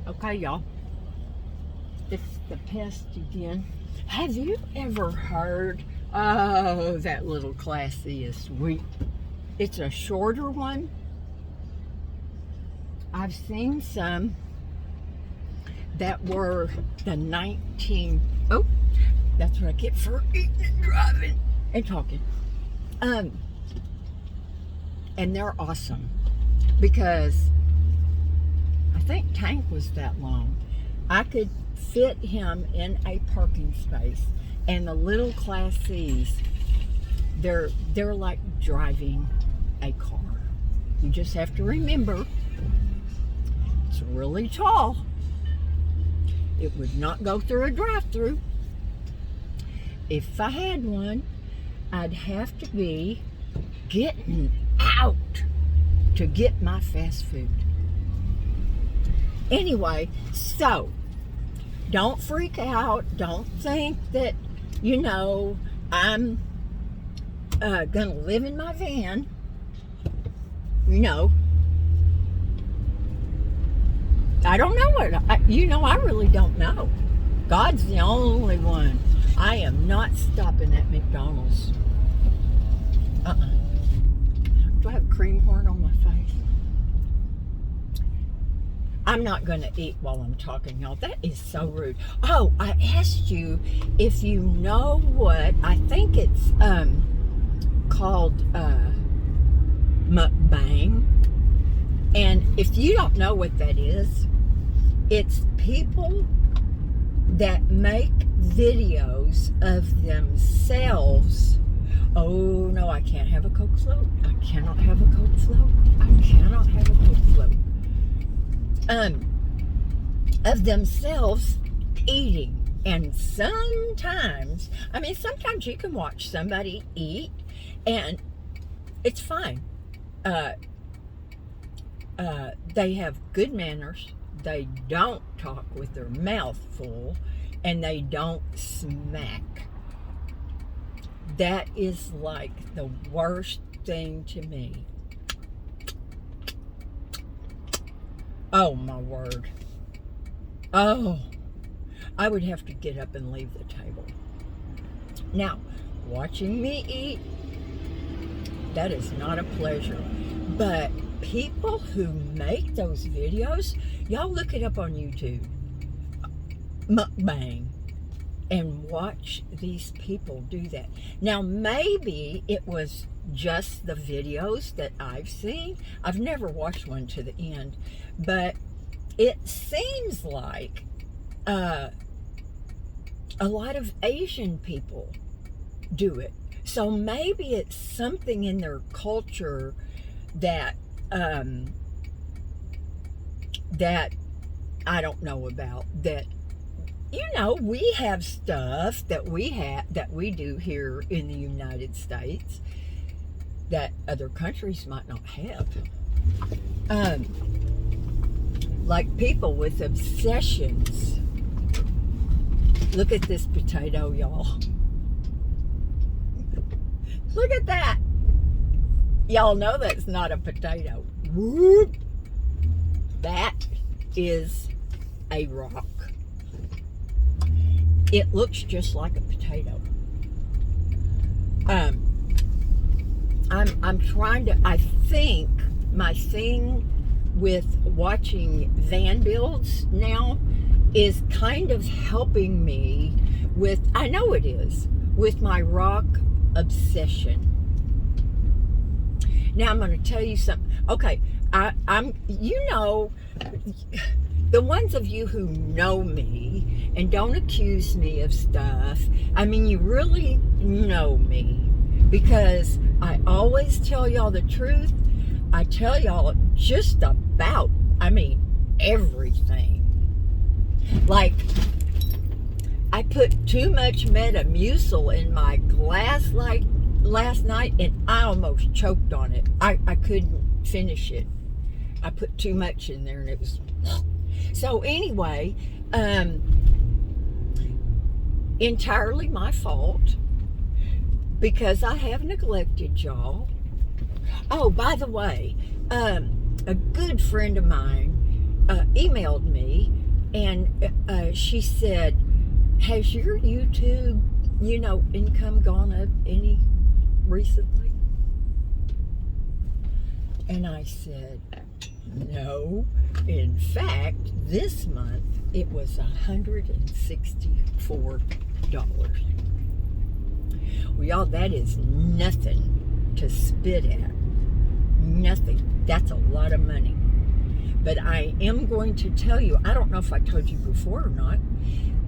Okay, y'all. It's the pest again. Have you ever heard? Oh, that little classy is sweet. It's a shorter one. I've seen some that were the 19. Oh, that's what I get for eating and driving and talking. And they're awesome because I think Tank was that long. I could fit him in a parking space, and the little Class C's, they're like driving a car. You just have to remember, it's really tall. It would not go through a drive-through. If I had one, I'd have to be getting out to get my fast food. Anyway, so don't freak out. Don't think that, I'm gonna live in my van. I don't know what, I really don't know. God's the only one. I am not stopping at McDonald's. Do I have cream corn on my face? I'm not going to eat while I'm talking, y'all. That is so rude. Oh, I asked you if you know what, I think it's called Mukbang. And if you don't know what that is, it's people that make videos of themselves. Oh, no, I can't have a Coke float. I cannot have a Coke float. I cannot have a Coke float. Of themselves eating. And sometimes you can watch somebody eat and it's fine. They have good manners. They don't talk with their mouth full, and they don't smack. That is like the worst thing to me. Oh, my word. Oh, I would have to get up and leave the table. Now, watching me eat, that is not a pleasure. But people who make those videos, y'all look it up on YouTube, Mukbang, and watch these people do that. Now, maybe it was just the videos that I've seen. I've never watched one to the end, but it seems like a lot of Asian people do it. So maybe it's something in their culture that that I don't know about, that we have stuff that we do here in the United States that other countries might not have. Like people with obsessions. Look at this potato, y'all. Look at that. Y'all know that's not a potato. Whoop. That is a rock. It looks just like a potato. I'm trying to, I think my thing with watching van builds now is kind of helping me with, I know it is, with my rock obsession. Now I'm going to tell you something. Okay, I'm the ones of you who know me and don't accuse me of stuff, you really know me, because I always tell y'all the truth. I tell y'all just about, everything. Like, I put too much Metamucil in my glass last night, and I almost choked on it. I couldn't finish it. I put too much in there, and it was... So anyway, entirely my fault, because I have neglected y'all. Oh, by the way, a good friend of mine emailed me, and she said, has your YouTube, income gone up any recently? And I said, no. In fact, this month it was $164. Well, y'all, that is nothing to spit at. Nothing. That's a lot of money. But I am going to tell you, I don't know if I told you before or not,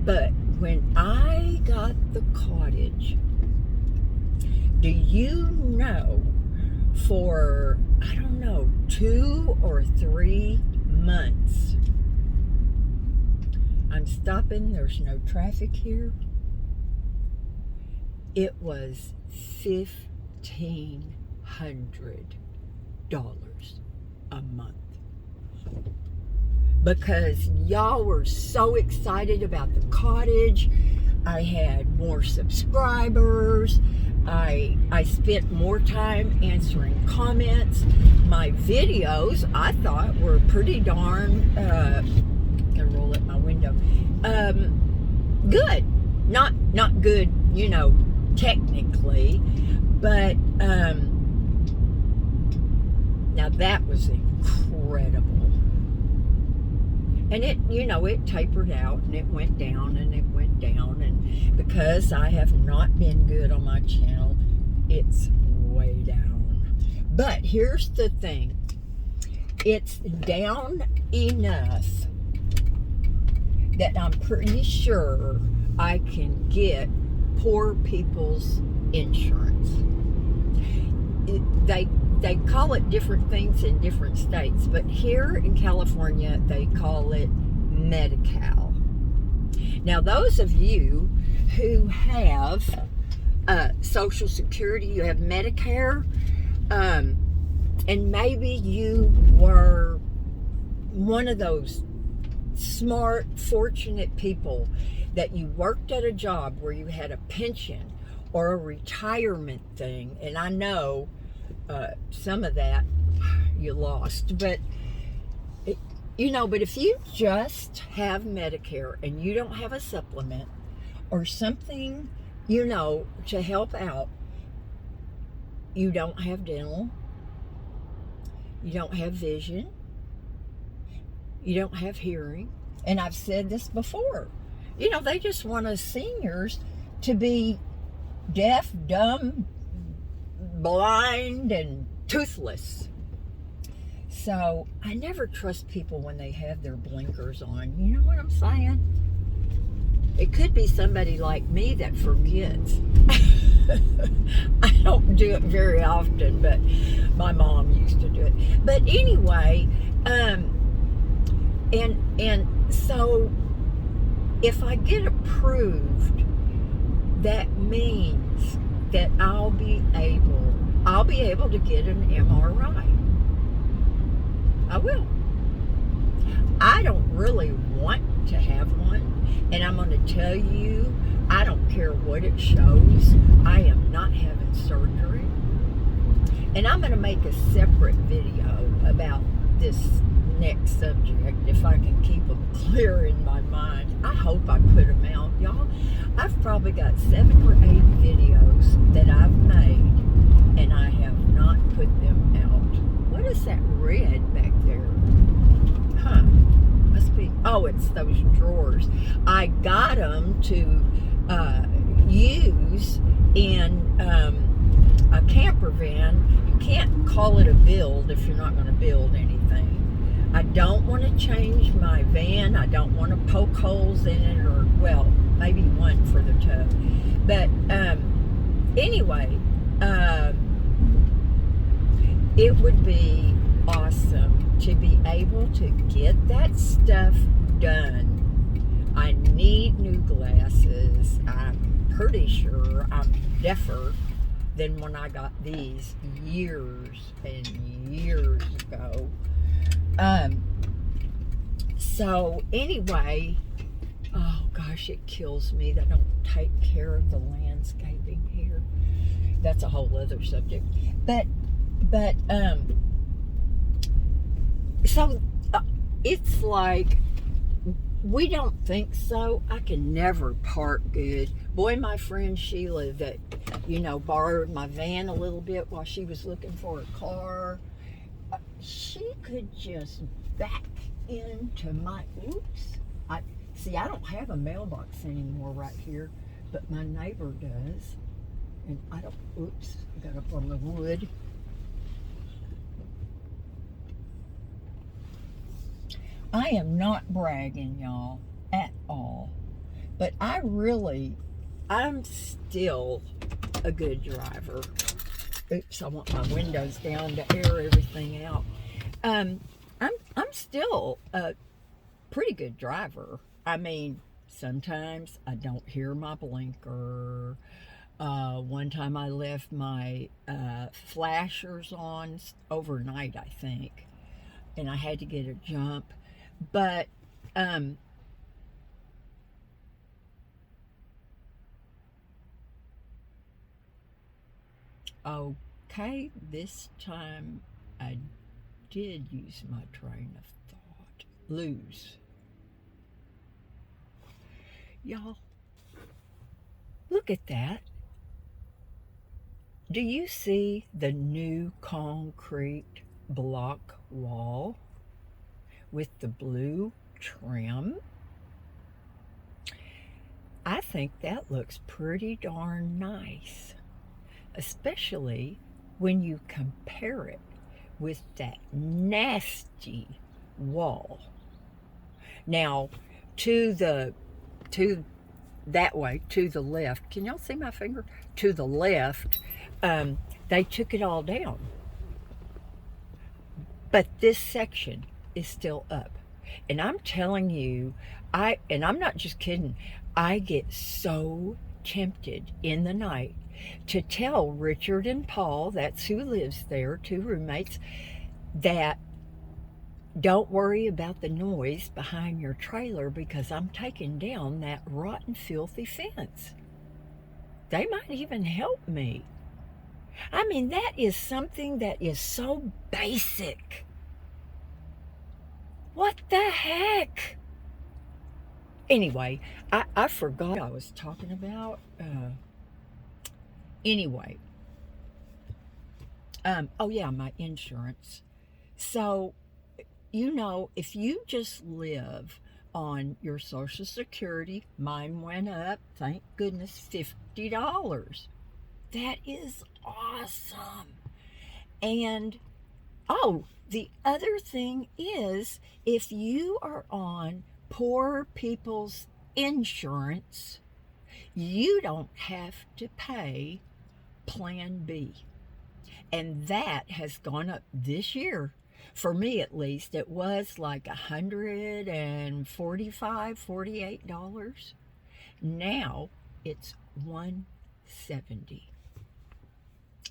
but when I got the cottage, do you know, for, I don't know, 2 or 3 months, I'm stopping, there's no traffic here, it was $1,500 a month. Because y'all were so excited about the cottage. I had more subscribers. I spent more time answering comments. My videos, I thought, were pretty darn, gonna roll up my window, good. Not good, technically, but now that was incredible. And it, it tapered out, and it went down, and it went down, and because I have not been good on my channel, it's way down. But here's the thing, it's down enough that I'm pretty sure I can get poor people's insurance. They call it different things in different states, but here in California, they call it Medi-Cal. Now, those of you who have Social Security, you have Medicare, and maybe you were one of those smart, fortunate people that you worked at a job where you had a pension or a retirement thing, and I know some of that you lost, but but if you just have Medicare and you don't have a supplement or something, to help out, you don't have dental, you don't have vision, you don't have hearing, and I've said this before, they just want us seniors to be deaf, dumb, blind, and toothless. So I never trust people when they have their blinkers on. You know what I'm saying? It could be somebody like me that forgets. I don't do it very often, but my mom used to do it. But anyway, and so if I get approved, that means that I'll be able to get an MRI. I will. I don't really want to have one, and I'm going to tell you, I don't care what it shows. I am not having surgery. And I'm going to make a separate video about this next subject if I can keep them clear in my mind. I hope I put them out, y'all. I've probably got 7 or 8 videos that I've made, and I have not put them out. What is that red back there? Huh. Must be, oh, it's those drawers. I got them to use in a camper van. You can't call it a build if you're not going to build anything. I don't want to change my van. I don't want to poke holes in it, or, well, maybe one for the tub. But anyway, it would be awesome to be able to get that stuff done. I need new glasses. I'm pretty sure I'm deafer than when I got these years and years ago. So anyway, oh gosh, it kills me that I don't take care of the landscaping here. That's a whole other subject. But so it's like we don't think so. I can never park good. Boy, my friend Sheila that, borrowed my van a little bit while she was looking for a car, she could just back into my, oops. I don't have a mailbox anymore right here, but my neighbor does. And I got up on the wood. I am not bragging, y'all, at all. But I'm still a good driver. Oops, I want my windows down to air everything out. I'm still a pretty good driver. I mean, sometimes I don't hear my blinker. One time I left my flashers on overnight, I think, and I had to get a jump. But okay, this time I did use my train of thought. Lose. Y'all, look at that. Do you see the new concrete block wall with the blue trim? I think that looks pretty darn nice, especially when you compare it with that nasty wall. Now, to that way, to the left, can y'all see my finger? To the left, they took it all down. But this section is still up. And I'm telling you, and I'm not just kidding, I get so tempted in the night to tell Richard and Paul, that's who lives there, 2 roommates, that don't worry about the noise behind your trailer because I'm taking down that rotten, filthy fence. They might even help me. I mean, that is something that is so basic. What the heck? Anyway, I forgot what I was talking about. Anyway. Oh yeah, my insurance. So, if you just live on your Social Security, mine went up, thank goodness, $50. That is awesome. And, the other thing is, if you are on poor people's insurance, you don't have to pay Plan B. And that has gone up this year. For me, at least, it was like $145, $48. Now it's $170.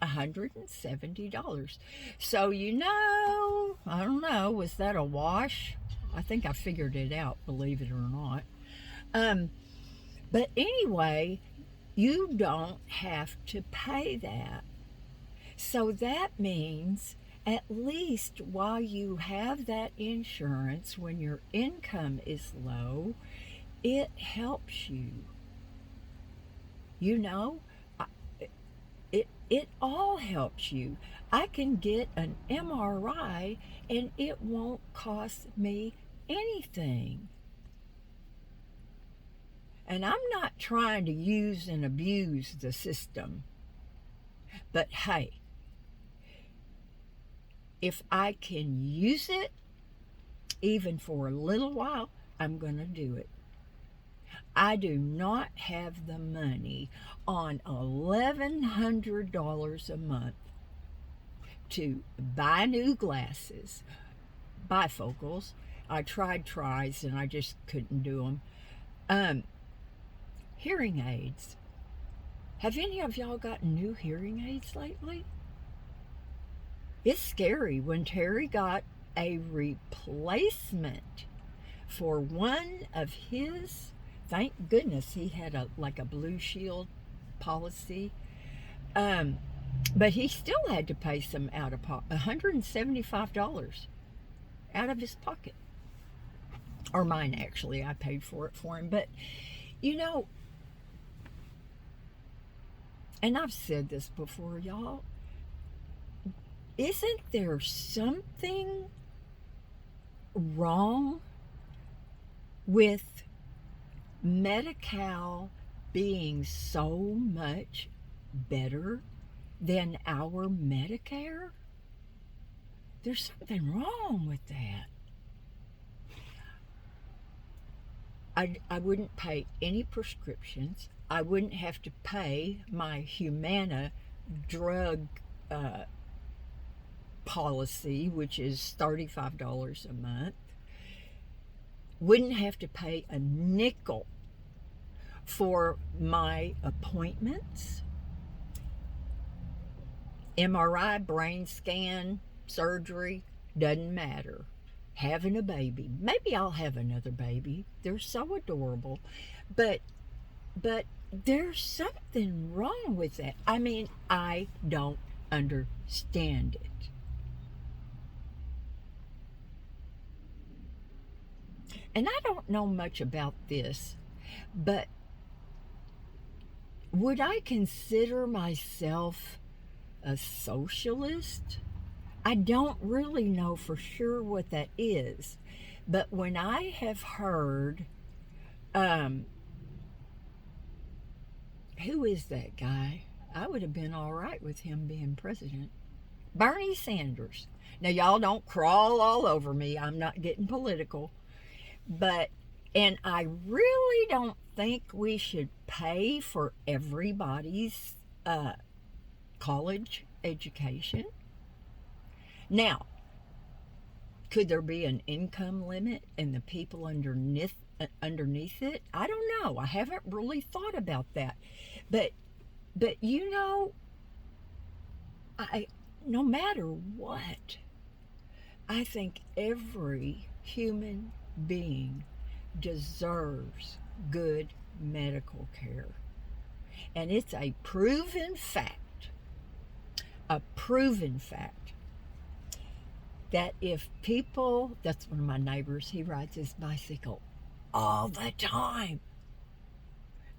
$170. So, I don't know, was that a wash? I think I figured it out, believe it or not. But anyway, you don't have to pay that. So that means at least while you have that insurance, when your income is low, it helps you. It all helps you. I can get an MRI and it won't cost me anything. And I'm not trying to use and abuse the system. But hey, if I can use it, even for a little while, I'm going to do it. I do not have the money on $1,100 a month to buy new glasses, bifocals. I tried tries and I just couldn't do them. Hearing aids. Have any of y'all gotten new hearing aids lately? It's scary. When Terry got a replacement for one of his, thank goodness he had a Blue Shield policy, but he still had to pay some $175 out of his pocket. or mine actually. I paid for it for him. But, you know, and I've said this before, y'all, isn't there something wrong with Medi-Cal being so much better than our Medicare? There's something wrong with that. I wouldn't pay any prescriptions. I wouldn't have to pay my Humana drug policy, which is $35 a month. Wouldn't have to pay a nickel for my appointments. MRI, brain scan, surgery, doesn't matter. Having a baby. Maybe I'll have another baby. They're so adorable. But there's something wrong with that. I mean, I don't understand it. And I don't know much about this, but would I consider myself a socialist? I don't really know for sure what that is, but when I have heard, who is that guy? I would have been all right with him being president. Bernie Sanders. Now, y'all don't crawl all over me. I'm not getting political, but, and I really don't think we should pay for everybody's college education. Now, could there be an income limit and the people underneath it? I don't know. I haven't really thought about that. But you know, no matter what, I think every human being deserves good medical care. And it's a proven fact that if people, that's one of my neighbors, he rides his bicycle all the time.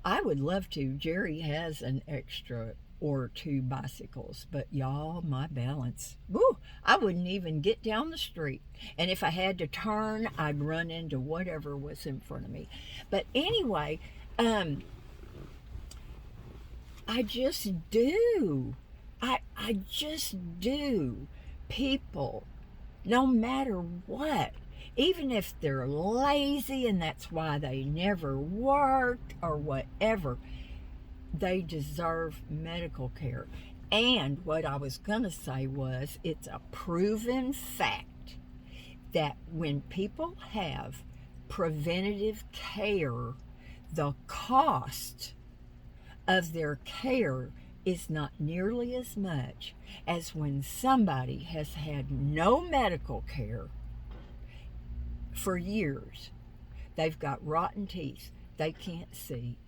I would love to. Jerry has an extra or two bicycles, but y'all, my balance, woo, I wouldn't even get down the street. And if I had to turn, I'd run into whatever was in front of me. But anyway, I just do. I just do. People, no matter what, even if they're lazy and that's why they never worked or whatever, they deserve medical care. And what I was going to say was, it's a proven fact that when people have preventative care, the cost of their care is not nearly as much as when somebody has had no medical care for years. They've got rotten teeth. They can't see.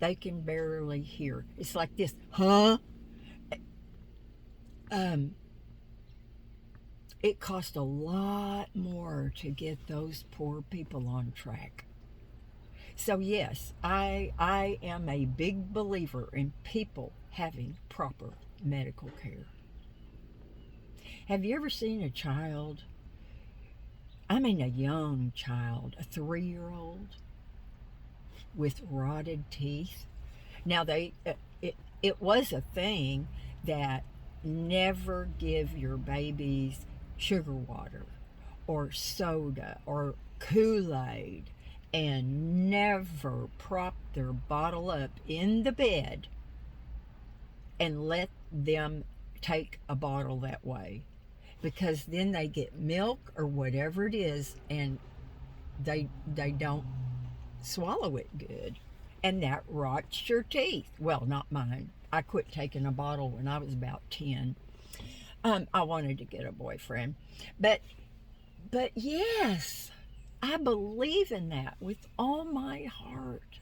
They can barely hear. It's like this, huh? It costs a lot more to get those poor people on track. So yes, I am a big believer in people having proper medical care. Have you ever seen a child, I mean a young child, a 3-year-old with rotted teeth? Now it was a thing that never give your babies sugar water or soda or Kool-Aid, and never prop their bottle up in the bed and let them take a bottle that way, because then they get milk or whatever it is and they don't swallow it good, and that rots your teeth. Well, not mine. I quit taking a bottle when I was about 10. I wanted to get a boyfriend, but yes, I believe in that with all my heart.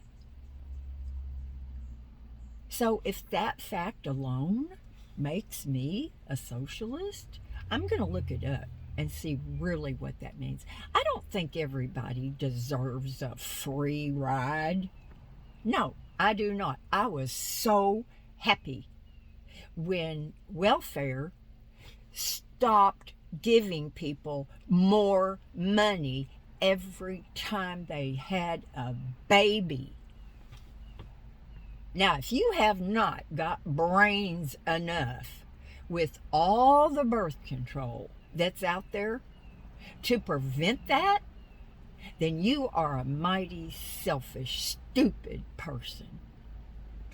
So if that fact alone makes me a socialist, I'm going to look it up. and see really what that means. I don't think everybody deserves a free ride. No, I do not. I was so happy when welfare stopped giving people more money every time they had a baby. Now, if you have not got brains enough with all the birth control that's out there to prevent that, then you are a mighty selfish, stupid person.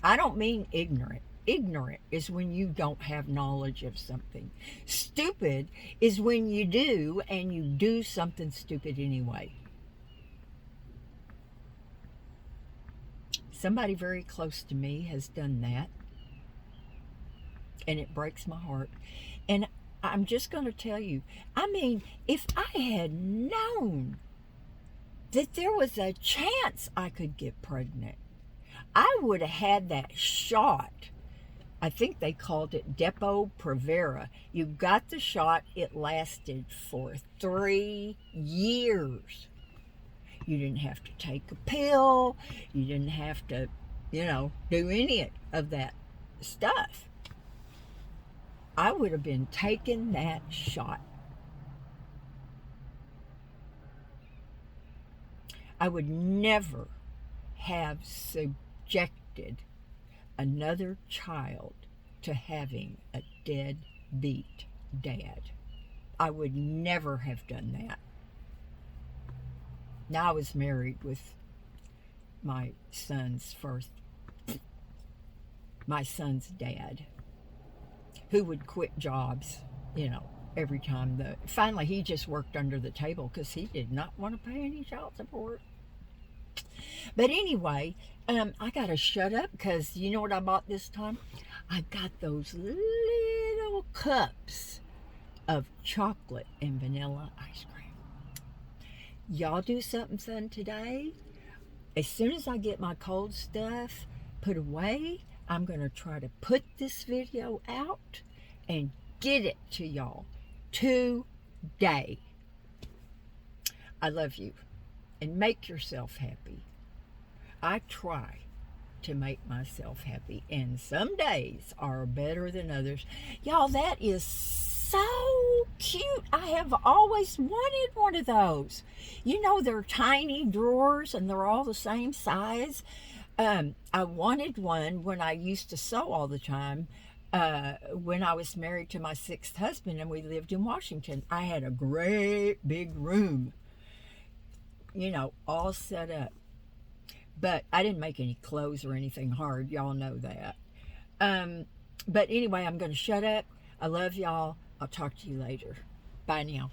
I don't mean ignorant. Ignorant is when you don't have knowledge of something. Stupid is when you do, and you do something stupid anyway. Somebody very close to me has done that, and it breaks my heart. And I'm just going to tell you, I mean, if I had known that there was a chance I could get pregnant, I would have had that shot. I think they called it Depo-Provera. You got the shot. It lasted for 3 years. You didn't have to take a pill. You didn't have to, do any of that stuff. I would have been taking that shot. I would never have subjected another child to having a deadbeat dad. I would never have done that. Now, I was married with my son's dad, who would quit jobs, every time. Finally, he just worked under the table because he did not want to pay any child support. But anyway, I got to shut up because you know what I bought this time? I got those little cups of chocolate and vanilla ice cream. Y'all do something fun today. As soon as I get my cold stuff put away, I'm going to try to put this video out and get it to y'all today. I love you, and make yourself happy. I try to make myself happy, and some days are better than others. Y'all, that is so cute. I have always wanted one of those. They're tiny drawers, and they're all the same size. I wanted one when I used to sew all the time. When I was married to my 6th husband and we lived in Washington, I had a great big room, all set up. But I didn't make any clothes or anything hard. Y'all know that. But anyway, I'm going to shut up. I love y'all. I'll talk to you later. Bye now.